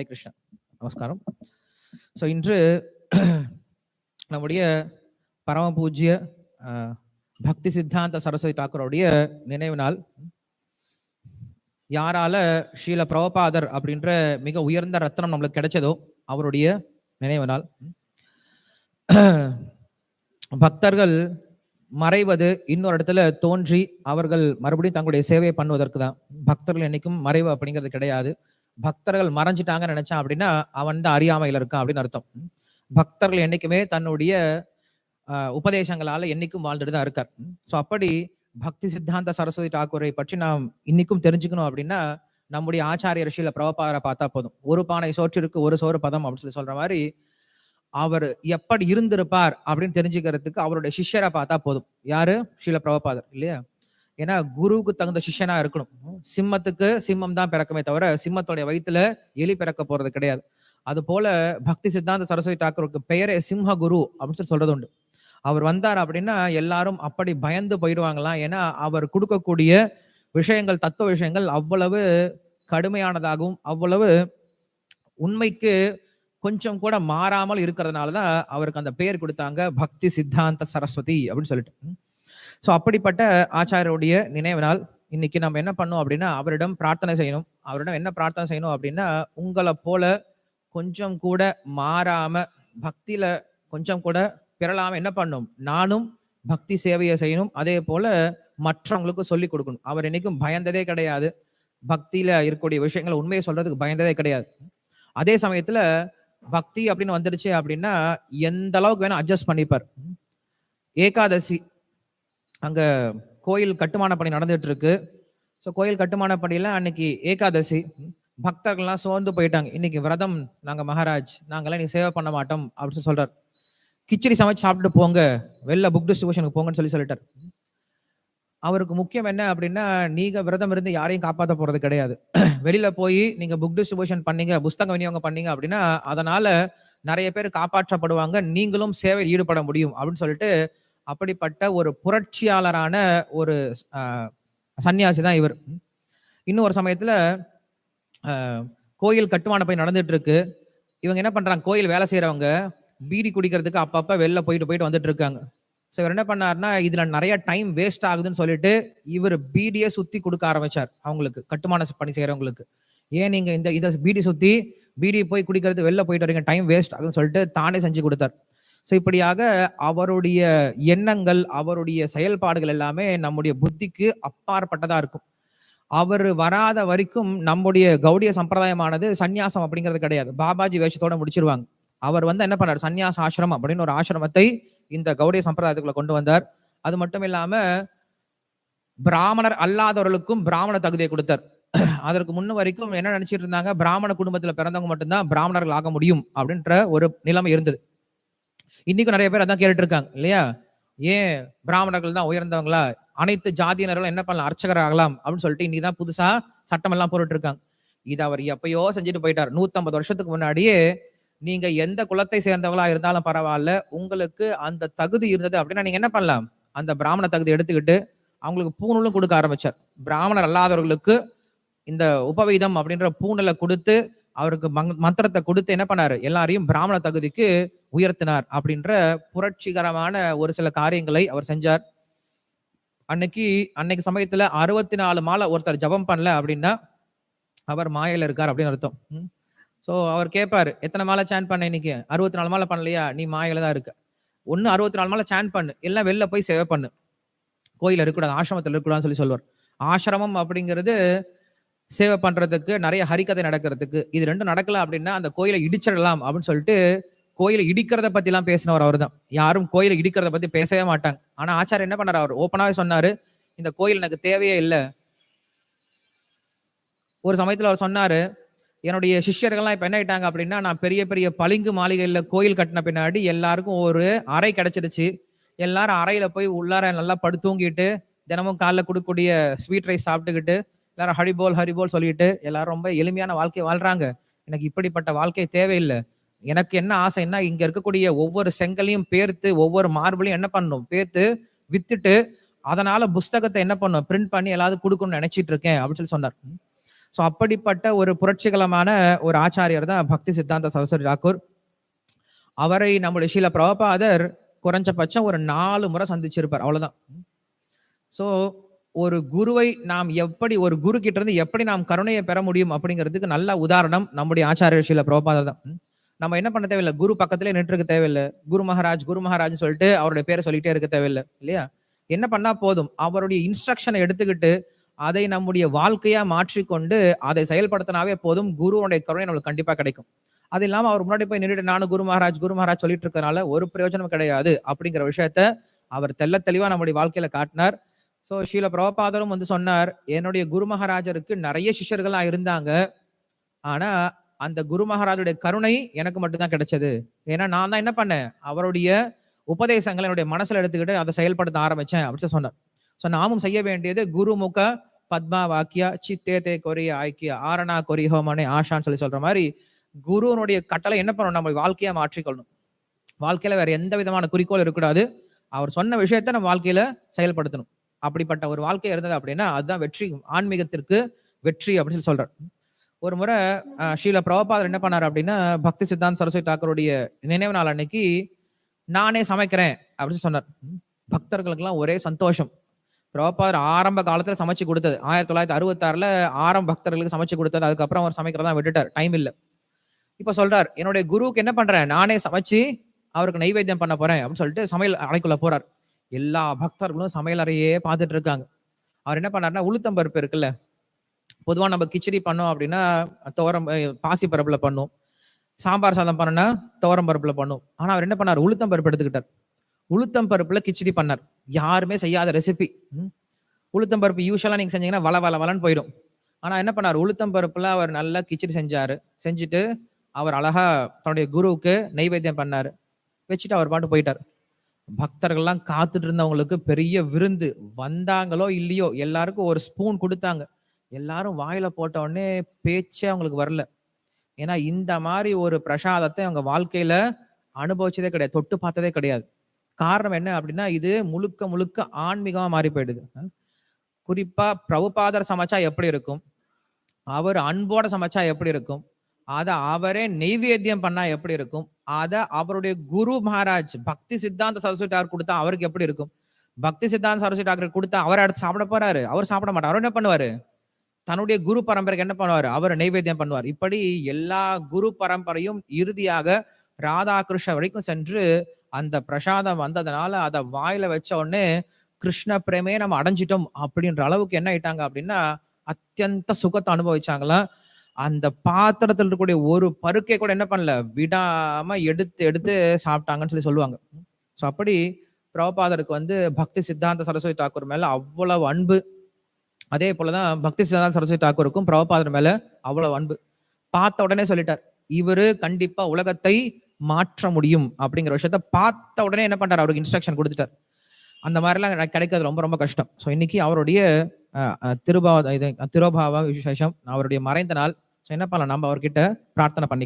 கிருஷ்ணா நமஸ்காரம். ஸோ இன்று நம்முடைய பரம பூஜ்ய பக்தி சித்தாந்த சரஸ்வதி தாக்கூருடைய நினைவு நாள். யாரால ஸ்ரீல பிரபுபாதர் அப்படின்ற மிக உயர்ந்த ரத்னம் நம்மளுக்கு கிடைச்சதோ அவருடைய நினைவு நாள். பக்தர்கள் மறைவது இன்னொரு இடத்துல தோன்றி அவர்கள் மறுபடியும் தங்களுடைய சேவையை பண்ணுவதற்கு தான். பக்தர்கள் என்னைக்கும் மறைவு அப்படிங்கிறது கிடையாது. பக்தர்கள் மறைஞ்சிட்டாங்கன்னு நினைச்சான் அப்படின்னா அவன் தான் அறியாமையில இருக்கான் அப்படின்னு அர்த்தம். பக்தர்கள் என்னைக்குமே தன்னுடைய உபதேசங்களால என்னைக்கும் வாழ்ந்துட்டு தான் இருக்கார். ஸோ அப்படி பக்தி சித்தாந்த சரஸ்வதி தாக்கூரை பற்றி நாம் இன்னைக்கும் தெரிஞ்சுக்கணும் அப்படின்னா நம்முடைய ஆச்சாரியர் ஸ்ரீல பிரபுபாதரை பார்த்தா போதும். ஒரு பானை சோற்றிற்கு ஒரு சோறு பதம் அப்படின்னு சொல்ற மாதிரி அவர் எப்படி இருந்திருப்பார் அப்படின்னு தெரிஞ்சுக்கிறதுக்கு அவருடைய சிஷ்யரை பார்த்தா போதும். யாரு? ஸ்ரீல பிரபுபாதர் இல்லையா? ஏன்னா குருவுக்கு தகுந்த சிஷ்யனா இருக்கணும். சிம்மத்துக்கு சிம்மம் தான் பிறக்குமே தவிர சிம்மத்தோடைய வயிற்றுல எலி பிறக்க போறது கிடையாது. அது போல பக்தி சித்தாந்த சரஸ்வதி தாக்கூருக்கு பெயரே சிம்ம குரு அப்படின்னு சொல்றது உண்டு. அவர் வந்தார் அப்படின்னா எல்லாரும் அப்படி பயந்து போயிடுவாங்களாம். ஏன்னா அவர் கொடுக்கக்கூடிய விஷயங்கள், தத்துவ விஷயங்கள் அவ்வளவு கடுமையானதாகவும் அவ்வளவு உண்மைக்கு கொஞ்சம் கூட மாறாமல் இருக்கிறதுனாலதான் அவருக்கு அந்த பெயர் கொடுத்தாங்க பக்தி சித்தாந்த சரஸ்வதி அப்படின்னு சொல்லிட்டு. ஸோ அப்படிப்பட்ட ஆச்சாரியருடைய நினைவு நாள். இன்னைக்கு நம்ம என்ன பண்ணோம் அப்படின்னா அவரிடம் பிரார்த்தனை செய்யணும். அவரிடம் என்ன பிரார்த்தனை செய்யணும் அப்படின்னா, உங்களை போல கொஞ்சம் கூட மாறாம பக்தியில கொஞ்சம் கூட பிறலாம என்ன பண்ணும், நானும் பக்தி சேவையை செய்யணும். அதே போல மற்றவங்களுக்கு சொல்லி கொடுக்கணும். அவர் என்னைக்கும் பயந்ததே கிடையாது. பக்தியில இருக்கக்கூடிய விஷயங்களை உண்மையை சொல்றதுக்கு பயந்ததே கிடையாது. அதே சமயத்துல பக்தி அப்படின்னு வந்துடுச்சு அப்படின்னா எந்த அளவுக்கு வேணும் அட்ஜஸ்ட் பண்ணிப்பார். ஏகாதசி அங்க கோயில் கட்டுமான பணி நடந்துட்டு இருக்கு. ஸோ கோயில் கட்டுமான பணியில அன்னைக்கு ஏகாதசி. பக்தர்கள்லாம் சோர்ந்து போயிட்டாங்க. இன்னைக்கு விரதம் நாங்க மகாராஜ், நாங்கெல்லாம் இன்னைக்கு சேவை பண்ண மாட்டோம் அப்படின்னு சொல்றாரு. கிச்சடி சமைச்சு சாப்பிட்டு போங்க, வெளில புக் டிஸ்ட்ரிபியூஷனுக்கு போங்கன்னு சொல்லிட்டார். அவருக்கு முக்கியம் என்ன அப்படின்னா, நீங்க விரதம் இருந்து யாரையும் காப்பாற்ற போறது கிடையாது. வெளியில போய் நீங்க புக் டிஸ்ட்ரிபியூஷன் பண்ணீங்க, புஸ்தக விநியோகம் பண்ணீங்க அப்படின்னா அதனால நிறைய பேர் காப்பாற்றப்படுவாங்க, நீங்களும் சேவையில் ஈடுபட முடியும் அப்படின்னு சொல்லிட்டு அப்படிப்பட்ட ஒரு புரட்சியாளரான ஒரு சன்னியாசி தான் இவர். இன்னும் ஒரு சமயத்துல கோயில் கட்டுமான பணி நடந்துட்டு இருக்கு. இவங்க என்ன பண்றாங்க, கோயில் வேலை செய்யறவங்க பீடி குடிக்கிறதுக்கு அப்பப்ப வெளில போயிட்டு வந்துட்டு இருக்காங்க. ஸோ இவர் என்ன பண்ணாருன்னா, இதுல நிறைய டைம் வேஸ்ட் ஆகுதுன்னு சொல்லிட்டு இவர் பீடியை சுத்தி கொடுக்க ஆரம்பிச்சார் அவங்களுக்கு, கட்டுமான பணி செய்யறவங்களுக்கு. ஏன் நீங்க இதை பீடி சுத்தி பீடி போய் குடிக்கிறது, வெளில போயிட்டு வரீங்க, டைம் வேஸ்ட் ஆகுதுன்னு சொல்லிட்டு தானே செஞ்சு கொடுத்தார். ஸோ இப்படியாக அவருடைய எண்ணங்கள், அவருடைய செயல்பாடுகள் எல்லாமே நம்முடைய புத்திக்கு அப்பாற்பட்டதா இருக்கும். அவர் வராத வரைக்கும் நம்முடைய கௌடிய சம்பிரதாயமானது சந்நியாசம் அப்படிங்கிறது கிடையாது. பாபாஜி வேஷத்தோட முடிச்சிருவாங்க. அவர் என்ன பண்ணார், சந்நியாச ஆசிரமம் அப்படின்னு ஒரு ஆசிரமத்தை இந்த கௌடிய சம்பிரதாயத்துக்குள்ள கொண்டு வந்தார். அது மட்டும் இல்லாம பிராமணர் அல்லாதவர்களுக்கும் பிராமண தகுதியை கொடுத்தார். அதற்கு முன்ன வரைக்கும் என்ன நினைச்சிட்டு இருந்தாங்க, பிராமண குடும்பத்துல பிறந்தவங்க மட்டும்தான் பிராமணர்கள் ஆக முடியும் அப்படின்ற ஒரு நிலைமை இருந்தது. இன்னைக்கும் நிறைய பேர் அதான் கேட்டுட்டு இருக்காங்க இல்லையா? ஏன் பிராமணர்கள் தான் உயர்ந்தவங்களா, அனைத்து ஜாதியினர்களும் என்ன பண்ணலாம், அர்ச்சகர் ஆகலாம் அப்படின்னு சொல்லிட்டு இன்னைக்குதான் புதுசா சட்டம் எல்லாம் போட்டுட்டு இருக்காங்க. இது அவர் எப்பயோ செஞ்சுட்டு போயிட்டார். 150 வருஷத்துக்கு முன்னாடியே நீங்க எந்த குலத்தை சேர்ந்தவங்களா இருந்தாலும் பரவாயில்ல, உங்களுக்கு அந்த தகுதி இருந்தது அப்படின்னா நீங்க என்ன பண்ணலாம், அந்த பிராமண தகுதி எடுத்துக்கிட்டு அவங்களுக்கு பூணூலும் கொடுக்க ஆரம்பிச்சார். பிராமணர் அல்லாதவர்களுக்கு இந்த உபவீதம் அப்படின்ற பூணலை கொடுத்து அவருக்கு மந்திரத்தை கொடுத்து என்ன பண்ணாரு, எல்லாரையும் பிராமண தகுதிக்கு உயர்த்தினார். அப்படின்ற புரட்சிகரமான ஒரு சில காரியங்களை அவர் செஞ்சார். அன்னைக்கு சமயத்துல 64 மாலை ஒருத்தர் ஜபம் பண்ணல அப்படின்னா அவர் மாயையில இருக்கார் அப்படின்னு அர்த்தம். ஸோ அவர் கேட்பாரு, எத்தனை மாலை சான் பண்ண இன்னைக்கு? 64 மாலை பண்ணலையா, நீ மாயையில தான் இருக்க. ஒன்னு 64 மாலை சான் பண்ணு, எல்லாம் வெளில போய் சேவை பண்ணு, கோயில இருக்கக்கூடாது, ஆசிரமத்தில் இருக்கக்கூடாதுன்னு சொல்லி சொல்வார். ஆசிரமம் அப்படிங்கிறது சேவை பண்றதுக்கு, நிறைய ஹரிக்கதை நடக்கிறதுக்கு. இது ரெண்டும் நடக்கல அப்படின்னா அந்த கோயிலை இடிச்சிடலாம் அப்படின்னு சொல்லிட்டு கோயிலை இடிக்கிறத பத்தி எல்லாம் பேசினவர் அவர் தான். யாரும் கோயிலை இடிக்கிறத பத்தி பேசவே மாட்டாங்க. ஆனா ஆச்சாரியர் என்ன பண்ணாரு, அவர் ஓப்பனாவே சொன்னாரு, இந்த கோயில் எனக்கு தேவையே இல்லை. ஒரு சமயத்துல அவர் சொன்னாரு, என்னுடைய சிஷ்யர்கள்லாம் இப்ப என்ன ஆயிட்டாங்க அப்படின்னா, நான் பெரிய பெரிய பளிங்கு மாளிகையில கோயில் கட்டின பின்னாடி எல்லாருக்கும் ஒரு அறை கிடைச்சிருச்சு. எல்லாரும் அறையில போய் உள்ளார நல்லா படுத்தூங்கிட்டு தினமும் காலைல கொடுக்கக்கூடிய ஸ்வீட் ரைஸ் சாப்பிட்டுக்கிட்டு எல்லாரும் ஹரிபோல் சொல்லிட்டு எல்லாரும் ரொம்ப எளிமையான வாழ்க்கை வாழ்றாங்க. எனக்கு இப்படிப்பட்ட வாழ்க்கை தேவையில்லை. எனக்கு என்ன ஆசைன்னா, இங்க இருக்கக்கூடிய ஒவ்வொரு செங்கலையும் பேர்த்து, ஒவ்வொரு மார்பிளையும் என்ன பண்ணணும், பேர்த்து வித்துட்டு அதனால புஸ்தகத்தை என்ன பண்ணும், பிரிண்ட் பண்ணி எல்லாரும் கொடுக்கணும்னு நினைச்சிட்டு இருக்கேன் அப்படின்னு சொல்லி சொன்னார். சோ அப்படிப்பட்ட ஒரு புரட்சிகரமான ஒரு ஆச்சாரியர் தான் பக்தி சித்தாந்த சரஸ்வதி தாக்கூர். அவரை நம்முடைய ஸ்ரீல பிரபுபாதர் குறைஞ்சபட்சம் ஒரு 4 முறை சந்திச்சிருப்பார், அவ்வளவுதான். சோ ஒரு குருவை நாம் எப்படி, ஒரு குரு கிட்ட இருந்து எப்படி நாம் கருணையை பெற முடியும் அப்படிங்கிறதுக்கு நல்ல உதாரணம் நம்முடைய ஆச்சாரியர் ஸ்ரீல பிரபுபாதர் தான். நம்ம என்ன பண்ண தேவையில்லை, குரு பக்கத்திலே நின்று இருக்க தேவையில்லை, குரு மகாராஜ் சொல்லிட்டு அவருடைய பேரை சொல்லிட்டே இருக்க தேவையில்லை இல்லையா. என்ன பண்ணா போதும், அவருடைய இன்ஸ்ட்ரக்ஷனை எடுத்துக்கிட்டு அதை நம்முடைய வாழ்க்கையா மாற்றிக்கொண்டு அதை செயல்படுத்தினாவே போதும், குருவுடைய கருணை நம்மளுக்கு கண்டிப்பா கிடைக்கும். அது இல்லாம அவர் முன்னாடி போய் நின்றுட்டு நானும் குரு மகாராஜ் சொல்லிட்டு இருக்கனால ஒரு பிரயோஜனம் கிடையாது அப்படிங்கிற விஷயத்த அவர் தெள்ள தெளிவா நம்முடைய வாழ்க்கையில காட்டினார். சோ ஸ்ரீல பிரபுபாதரும் வந்து சொன்னார், என்னுடைய குரு மகாராஜருக்கு நிறைய சிஷ்யர்களா இருந்தாங்க, ஆனா அந்த குரு மகாராஜுடைய கருணை எனக்கு மட்டும்தான் கிடைச்சது. ஏன்னா நான் தான் என்ன பண்ணேன், அவருடைய உபதேசங்களை என்னுடைய மனசுல எடுத்துக்கிட்டு அதை செயல்படுத்த ஆரம்பிச்சேன் அப்படின்னு சொன்னார். சோ நாமும் செய்ய வேண்டியது குருமுக பத்மா வாக்கியா சித்தே தே கொரிய ஆய்க்கிய ஆரணா கொரிஹோமனே ஆஷான்னு சொல்ற மாதிரி குருவனுடைய கட்டளை என்ன பண்ணணும், நம்ம வாழ்க்கையா மாற்றிக்கொள்ளணும். வாழ்க்கையில வேற எந்த விதமான குறிக்கோள் இருக்கக்கூடாது, அவர் சொன்ன விஷயத்த நம்ம வாழ்க்கையில செயல்படுத்தணும். அப்படிப்பட்ட ஒரு வாழ்க்கை இருந்தது அப்படின்னா அதுதான் வெற்றி, ஆன்மீகத்திற்கு வெற்றி அப்படின்னு சொல்றார். ஒரு முறை ஸ்ரீல பிரபுபாதர் என்ன பண்ணாரு அப்படின்னா, பக்தி சித்தாந்த சரஸ்வதி தாக்கூருடைய நினைவு நாள் அன்னைக்கு நானே சமைக்கிறேன் அப்படின்னு சொன்னார். பக்தர்களுக்கு எல்லாம் ஒரே சந்தோஷம். பிரபுபாதர் ஆரம்ப காலத்துல சமைச்சு கொடுத்தது 1966ல ஆரம்ப பக்தர்களுக்கு சமைச்சு கொடுத்தது, அதுக்கப்புறம் அவர் சமைக்கிறதா விட்டுட்டார், டைம் இல்ல. இப்ப சொல்றார், என்னுடைய குருவுக்கு என்ன பண்றேன், நானே சமைச்சு அவருக்கு நைவேத்தியம் பண்ண போறேன் அப்படின்னு சொல்லிட்டு சமையல் அறைக்குள்ள போறார். எல்லா பக்தர்களும் சமையல் அறையே பார்த்துட்டு இருக்காங்க. அவர் என்ன பண்ணாருன்னா, உளுத்தம் பருப்பு இருக்குல்ல, பொதுவா நம்ம கிச்சடி பண்ணோம் அப்படின்னா பாசி பருப்புல பண்ணும், சாம்பார் சாதம் பண்ணனா துவரம் பருப்புல பண்ணும். ஆனா அவர் என்ன பண்ணார், உளுத்தம் பருப்பு எடுத்துக்கிட்டார், உளுத்தம் பருப்புல கிச்சடி பண்ணார். யாருமே செய்யாத ரெசிபி. உளுத்தம் பருப்பு யூஸ்வலா நீங்க செஞ்சீங்கன்னா வளன்னு போயிடும். ஆனா என்ன பண்ணார், உளுத்தம் பருப்புல அவர் நல்லா கிச்சடி செஞ்சாரு. செஞ்சுட்டு அவர் அழகா தன்னுடைய குருவுக்கு நைவேத்தியம் பண்ணாரு, வச்சுட்டு அவர் பாட்டு போயிட்டார். பக்தர்கள்லாம் காத்துட்டு இருந்தவங்களுக்கு பெரிய விருந்து, வந்தாங்களோ இல்லையோ எல்லாருக்கும் ஒரு ஸ்பூன் கொடுத்தாங்க. எல்லாரும் வாயில போட்ட உடனே பேச்சே அவங்களுக்கு வரல. ஏன்னா இந்த மாதிரி ஒரு பிரசாதத்தை அவங்க வாழ்க்கையில அனுபவிச்சதே கிடையாது, தொட்டு பார்த்ததே கிடையாது. காரணம் என்ன அப்படின்னா, இது முழுக்க முழுக்க ஆன்மீகமா மாறி போயிடுது. குறிப்பா பிரபுபாதர் சமைச்சா எப்படி இருக்கும், அவர் அன்போட சமைச்சா எப்படி இருக்கும், அத அவரே நெய்வேத்தியம் பண்ணா எப்படி இருக்கும், அத அவருடைய குரு மகாராஜ் பக்தி சித்தாந்த சரஸ்வதி தாக்கூர் கொடுத்தா அவருக்கு எப்படி இருக்கும். பக்தி சித்தாந்த சரஸ்வதி தாக்கூர் கொடுத்தா அவர் அடுத்து சாப்பிட போறாரு, அவர் சாப்பிட மாட்டார். அவர் என்ன பண்ணுவாரு, தன்னுடைய குரு பரம்பரைக்கு என்ன பண்ணுவாரு, அவர் நைவேத்தியம் பண்ணுவார். இப்படி எல்லா குரு பரம்பரையும் இறுதியாக ராதாகிருஷ்ண வரைக்கும் சென்று அந்த பிரசாதம் வந்ததுனால அதை வாயில வச்ச உடனே கிருஷ்ண பிரேமே நம்ம அடைஞ்சிட்டோம் அப்படின்ற அளவுக்கு என்ன ஆயிட்டாங்க அப்படின்னா, அத்தியந்த சுகத்தை அனுபவிச்சாங்களாம். அந்த பாத்திரத்தில் இருக்கக்கூடிய ஒரு பருக்கை கூட என்ன பண்ணல, விடாம எடுத்து எடுத்து சாப்பிட்டாங்கன்னு சொல்லுவாங்க. சோ அப்படி பிரபுபாதருக்கு வந்து பக்தி சித்தாந்த சரஸ்வதி தாக்கூர் மேல அவ்வளவு அன்பு. அதே போலதான் பக்தி சித்தாந்த சரஸ்வதி தாக்கூருக்கும் பிரபுபாதர் மேல அவ்வளவு அன்பு. பார்த்த உடனே சொல்லிட்டார், இவரு கண்டிப்பா உலகத்தை மாற்ற முடியும் அப்படிங்கிற விஷயத்த பார்த்த உடனே என்ன பண்றாரு, அவருக்கு இன்ஸ்ட்ரக்ஷன் கொடுத்துட்டார். அந்த மாதிரி எல்லாம் கிடைக்கிறது ரொம்ப ரொம்ப கஷ்டம். சோ இன்னைக்கு அவருடைய திரோபாவ விசேஷம், அவருடைய மறைந்த நாள். என்ன பண்ணலாம், நம்ம அவர்கிட்ட பிரார்த்தனை பண்ணிக்கலாம்.